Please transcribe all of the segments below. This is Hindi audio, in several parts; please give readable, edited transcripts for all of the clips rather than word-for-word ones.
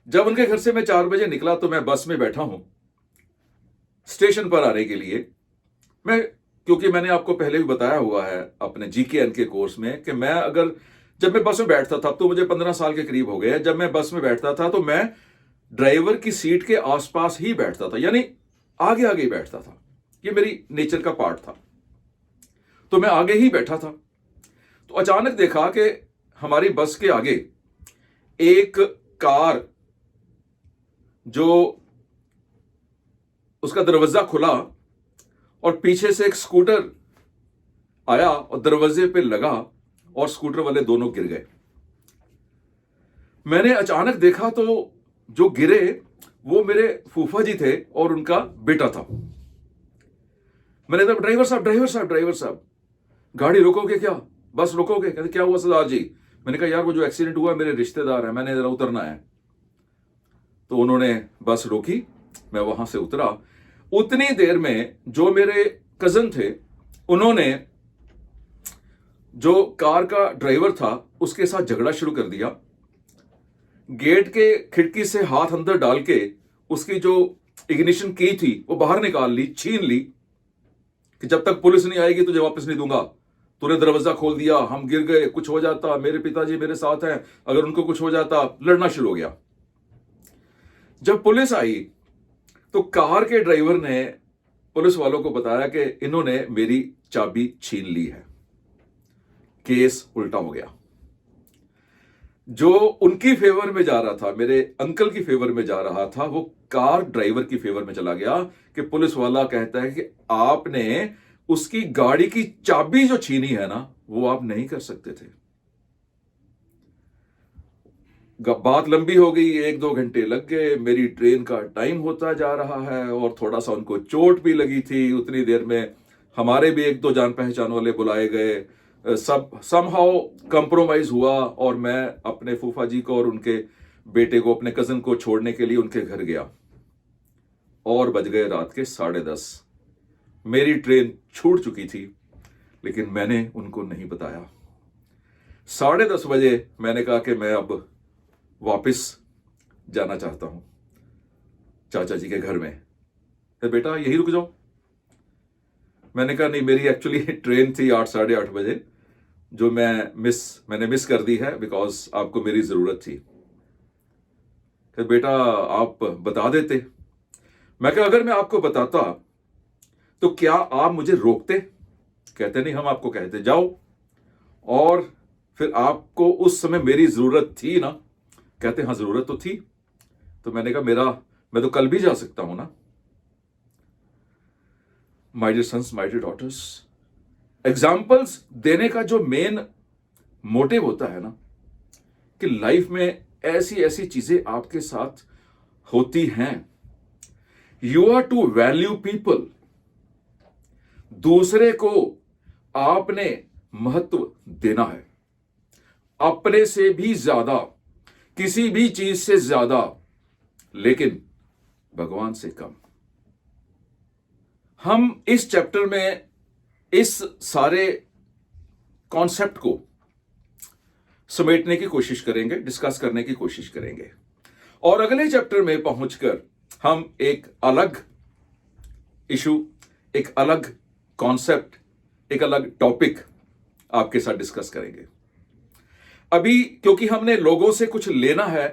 जब उनके घर से मैं 4 बजे निकला तो मैं बस में बैठा हूं स्टेशन पर आने के लिए। मैं क्योंकि मैंने आपको पहले भी बताया हुआ है अपने जीकेएन के कोर्स में कि मैं अगर जब मैं बस में बैठता था, तो मुझे 15 साल के करीब हो गए हैं, जब मैं बस में बैठता था तो मैं ड्राइवर की सीट के आसपास ही बैठता था, यानी आगे आगे ही बैठता था। ये मेरी नेचर का पार्ट था, तो मैं आगे ही बैठा था। तो अचानक देखा कि हमारी बस के आगे एक कार, जो उसका दरवाजा खुला और पीछे से एक स्कूटर आया और दरवाजे पे लगा और स्कूटर वाले दोनों गिर गए। मैंने अचानक देखा तो जो गिरे वो मेरे फूफा जी थे और उनका बेटा था। मैंने कहा, ड्राइवर साहब ड्राइवर साहब ड्राइवर साहब, गाड़ी रोकोगे क्या, बस रोकोगे? कहते क्या हुआ सरदार जी? मैंने कहा, यार वो जो एक्सीडेंट हुआ मेरे रिश्तेदार है, मैंने जरा उतरना है। तो उन्होंने बस रोकी, मैं वहां से उतरा। उतनी देर में जो मेरे कजन थे, उन्होंने जो कार का ड्राइवर था उसके साथ झगड़ा शुरू कर दिया। गेट के खिड़की से हाथ अंदर डाल के उसकी जो इग्निशन की थी वो बाहर निकाल ली, छीन ली, कि जब तक पुलिस नहीं आएगी तुझे वापस नहीं दूंगा। तूने दरवाजा खोल दिया, हम गिर गए, कुछ हो जाता, मेरे पिताजी मेरे साथ हैं, अगर उनको कुछ हो जाता। लड़ना शुरू हो गया। जब पुलिस आई तो कार के ड्राइवर ने पुलिस वालों को बताया कि इन्होंने मेरी चाबी छीन ली है। केस उल्टा हो गया। जो उनकी फेवर में जा रहा था, मेरे अंकल की फेवर में जा रहा था, वो कार ड्राइवर की फेवर में चला गया कि पुलिस वाला कहता है कि आपने उसकी गाड़ी की चाबी जो छीनी है ना, वो आप नहीं कर सकते थे। बात लंबी हो गई, 1-2 घंटे लग गए, मेरी ट्रेन का टाइम होता जा रहा है और थोड़ा सा उनको चोट भी लगी थी। उतनी देर में हमारे भी 1-2 जान पहचान वाले बुलाए गए। सब समहाउ कंप्रोमाइज हुआ और मैं अपने फूफा जी को और उनके बेटे को, अपने कजन को छोड़ने के लिए उनके घर गया और बज गए रात के 10:30। मेरी ट्रेन छूट चुकी थी, लेकिन मैंने उनको नहीं बताया। 10:30 बजे मैंने कहा कि मैं अब वापस जाना चाहता हूं चाचा जी के घर में। तो बेटा यही रुक जाओ। मैंने कहा नहीं, मेरी एक्चुअली ट्रेन थी 8, 8:30 बजे, जो मैंने मिस कर दी है बिकॉज आपको मेरी जरूरत थी। तो बेटा आप बता देते। मैं कहा, अगर मैं आपको बताता तो क्या आप मुझे रोकते? कहते नहीं, हम आपको कहते जाओ, और फिर आपको उस समय मेरी जरूरत थी ना? कहते हाँ जरूरत तो थी। तो मैंने कहा, मैं तो कल भी जा सकता हूं ना। My dear sons, my dear daughters, examples देने का जो मेन मोटिव होता है ना, कि लाइफ में ऐसी ऐसी चीजें आपके साथ होती हैं। You are to value people. दूसरे को आपने महत्व देना है, अपने से भी ज्यादा, किसी भी चीज से ज्यादा, लेकिन भगवान से कम। हम इस चैप्टर में इस सारे कॉन्सेप्ट को समेटने की कोशिश करेंगे, डिस्कस करने की कोशिश करेंगे, और अगले चैप्टर में पहुंचकर हम एक अलग इशू, एक अलग कॉन्सेप्ट, एक अलग टॉपिक आपके साथ डिस्कस करेंगे। अभी क्योंकि हमने लोगों से कुछ लेना है,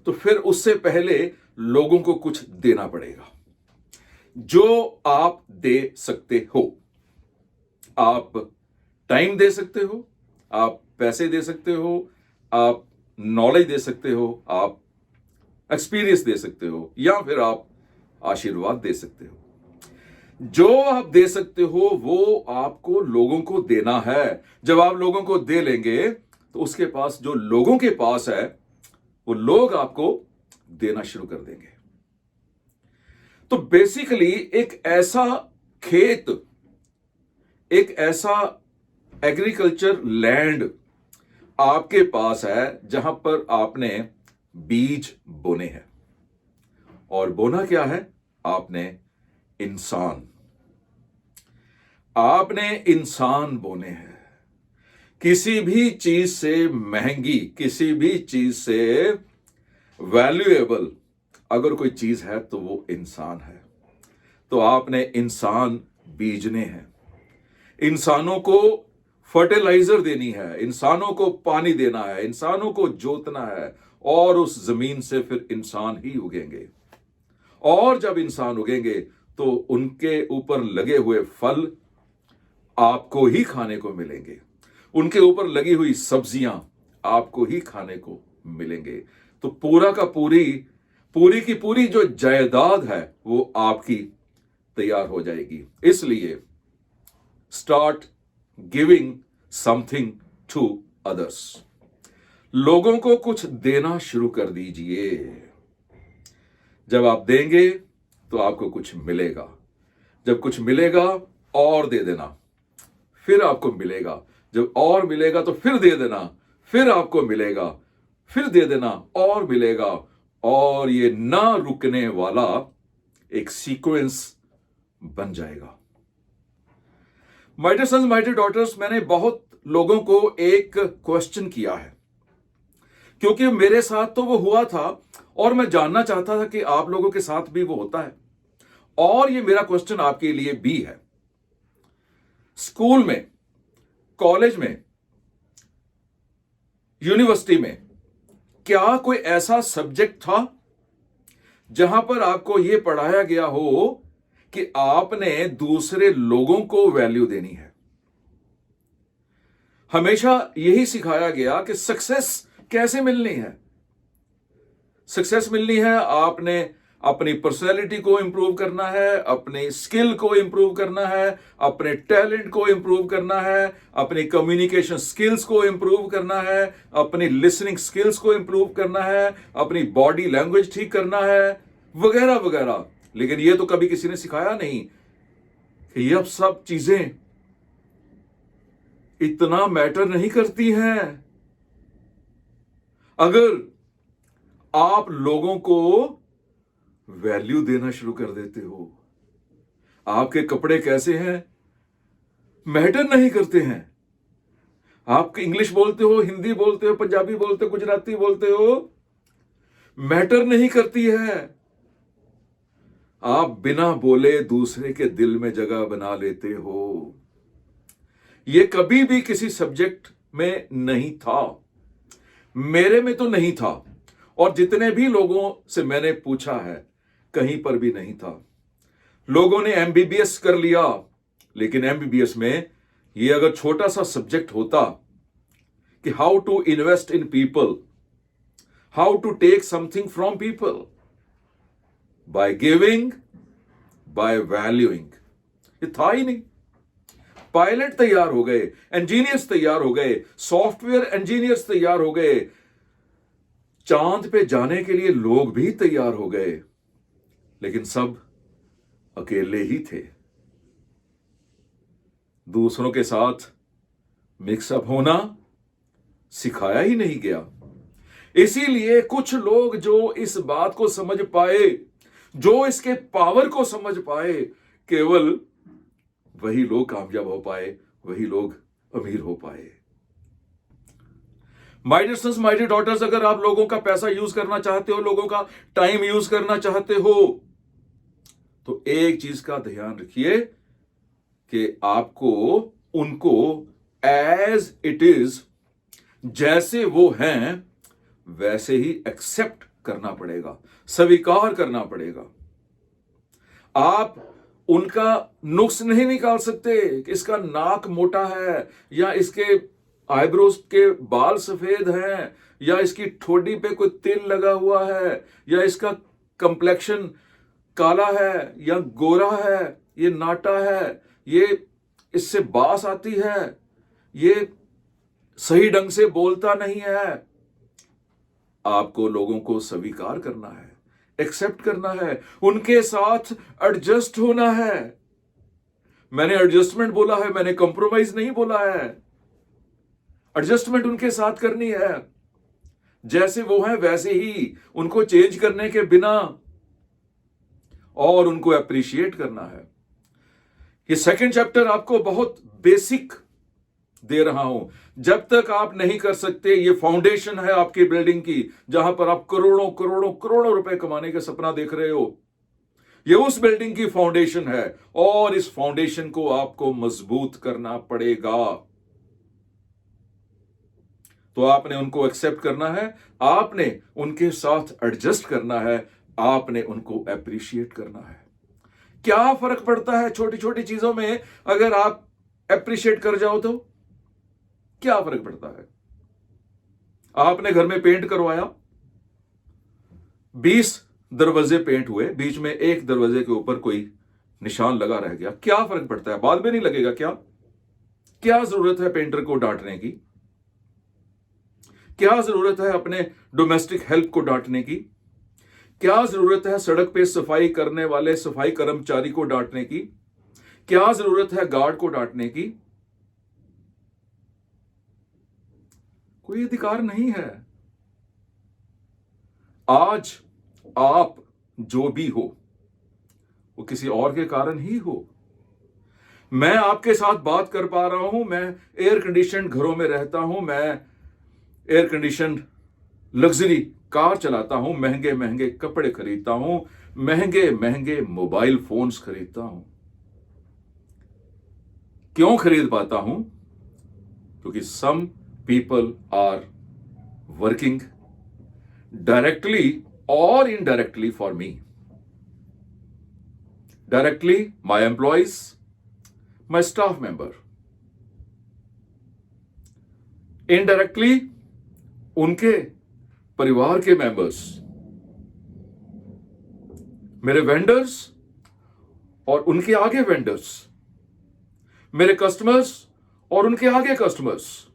तो फिर उससे पहले लोगों को कुछ देना पड़ेगा। जो आप दे सकते हो, आप टाइम दे सकते हो, आप पैसे दे सकते हो, आप नॉलेज दे सकते हो, आप एक्सपीरियंस दे सकते हो, या फिर आप आशीर्वाद दे सकते हो। जो आप दे सकते हो वो आपको लोगों को देना है। जब आप लोगों को दे लेंगे तो उसके पास, जो लोगों के पास है, वो लोग आपको देना शुरू कर देंगे। तो बेसिकली एक ऐसा खेत, एक ऐसा एग्रीकल्चर लैंड आपके पास है जहां पर आपने बीज बोने हैं। और बोना क्या है? आपने इंसान बोने हैं। किसी भी चीज से महंगी, किसी भी चीज से वैल्यूएबल अगर कोई चीज है तो वो इंसान है। तो आपने इंसान बीजने हैं, इंसानों को फर्टिलाइजर देनी है, इंसानों को पानी देना है, इंसानों को जोतना है, और उस जमीन से फिर इंसान ही उगेंगे। और जब इंसान उगेंगे तो उनके ऊपर लगे हुए फल आपको ही खाने को मिलेंगे, उनके ऊपर लगी हुई सब्जियां आपको ही खाने को मिलेंगे। तो पूरा का पूरी की पूरी जो जायदाद है वो आपकी तैयार हो जाएगी। इसलिए start giving something to others. लोगों को कुछ देना शुरू कर दीजिए। जब आप देंगे तो आपको कुछ मिलेगा, जब कुछ मिलेगा और दे देना, फिर आपको मिलेगा, जब और मिलेगा तो फिर दे देना, फिर आपको मिलेगा, फिर दे देना और मिलेगा, और ये ना रुकने वाला एक सीक्वेंस बन जाएगा। My dear sons, my dear daughters, मैंने बहुत लोगों को एक क्वेश्चन किया है, क्योंकि मेरे साथ तो वो हुआ था और मैं जानना चाहता था कि आप लोगों के साथ भी वो होता है। और ये मेरा क्वेश्चन आपके लिए भी है। स्कूल में, कॉलेज में, यूनिवर्सिटी में क्या कोई ऐसा सब्जेक्ट था जहां पर आपको यह पढ़ाया गया हो कि आपने दूसरे लोगों को वैल्यू देनी है? हमेशा यही सिखाया गया कि सक्सेस कैसे मिलनी है। सक्सेस मिलनी है, आपने अपनी पर्सनैलिटी को इंप्रूव करना है, अपने स्किल को इंप्रूव करना है, अपने टैलेंट को इंप्रूव करना है, अपनी कम्युनिकेशन स्किल्स को इंप्रूव करना है, अपनी लिसनिंग स्किल्स को इंप्रूव करना है, अपनी बॉडी लैंग्वेज ठीक करना है, वगैरह वगैरह। लेकिन यह तो कभी किसी ने सिखाया नहीं कि यह सब चीजें इतना मैटर नहीं करती हैं। अगर आप लोगों को वैल्यू देना शुरू कर देते हो, आपके कपड़े कैसे हैं मैटर नहीं करते हैं, आप इंग्लिश बोलते हो, हिंदी बोलते हो, पंजाबी बोलते हो, गुजराती बोलते हो, मैटर नहीं करती है। आप बिना बोले दूसरे के दिल में जगह बना लेते हो। यह कभी भी किसी सब्जेक्ट में नहीं था, मेरे में तो नहीं था, और जितने भी लोगों से मैंने पूछा है कहीं पर भी नहीं था। लोगों ने एमबीबीएस कर लिया, लेकिन एमबीबीएस में यह अगर छोटा सा सब्जेक्ट होता कि how to invest in people, how to take something from people by giving, by valuing, ये था ही नहीं। पायलट तैयार हो गए, इंजीनियर्स तैयार हो गए, सॉफ्टवेयर इंजीनियर्स तैयार हो गए, चांद पे जाने के लिए लोग भी तैयार हो गए, लेकिन सब अकेले ही थे। दूसरों के साथ मिक्सअप होना सिखाया ही नहीं गया। इसीलिए कुछ लोग जो इस बात को समझ पाए, जो इसके पावर को समझ पाए, केवल वही लोग कामयाब हो पाए, वही लोग अमीर हो पाए। My dear sons, my dear daughters, अगर आप लोगों का पैसा यूज करना चाहते हो, लोगों का टाइम यूज करना चाहते हो, तो एक चीज का ध्यान रखिए कि आपको उनको एज इट इज, जैसे वो हैं वैसे ही एक्सेप्ट करना पड़ेगा, स्वीकार करना पड़ेगा। आप उनका नुक्स नहीं निकाल सकते कि इसका नाक मोटा है, या इसके आईब्रोज के बाल सफेद हैं, या इसकी ठोडी पे कोई तिल लगा हुआ है, या इसका कंप्लेक्शन काला है या गोरा है, ये नाटा है, ये इससे बास आती है, ये सही ढंग से बोलता नहीं है। आपको लोगों को स्वीकार करना है, एक्सेप्ट करना है, उनके साथ एडजस्ट होना है। मैंने एडजस्टमेंट बोला है, मैंने कंप्रोमाइज नहीं बोला है। एडजस्टमेंट उनके साथ करनी है, जैसे वो हैं वैसे ही, उनको चेंज करने के बिना, और उनको अप्रिशिएट करना है। ये सेकंड चैप्टर आपको बहुत बेसिक दे रहा हूं। जब तक आप नहीं कर सकते, ये फाउंडेशन है आपकी बिल्डिंग की, जहां पर आप करोड़ों करोड़ों करोड़ों रुपए कमाने का सपना देख रहे हो, ये उस बिल्डिंग की फाउंडेशन है, और इस फाउंडेशन को आपको मजबूत करना पड़ेगा। तो आपने उनको एक्सेप्ट करना है, आपने उनके साथ एडजस्ट करना है, आपने उनको अप्रिशिएट करना है। क्या फर्क पड़ता है छोटी छोटी चीजों में, अगर आप अप्रिशिएट कर जाओ तो क्या फर्क पड़ता है? आपने घर में पेंट करवाया, 20 दरवाजे पेंट हुए, बीच में एक दरवाजे के ऊपर कोई निशान लगा रह गया, क्या फर्क पड़ता है? बाद में नहीं लगेगा क्या? क्या जरूरत है पेंटर को डांटने की? क्या जरूरत है अपने डोमेस्टिक हेल्प को डांटने की? क्या जरूरत है सड़क पे सफाई करने वाले सफाई कर्मचारी को डांटने की? क्या जरूरत है गार्ड को डांटने की? कोई अधिकार नहीं है। आज आप जो भी हो, वो किसी और के कारण ही हो। मैं आपके साथ बात कर पा रहा हूं, मैं एयर कंडीशन घरों में रहता हूं, मैं एयर कंडीशन लग्जरी कार चलाता हूं, महंगे महंगे कपड़े खरीदता हूं, महंगे महंगे मोबाइल फोन्स खरीदता हूं। क्यों खरीद पाता हूं? क्योंकि some people are working directly or indirectly for me. Directly, my employees, my staff member. Indirectly, उनके परिवार के मेंबर्स, मेरे वेंडर्स और उनके आगे वेंडर्स, मेरे कस्टमर्स और उनके आगे कस्टमर्स,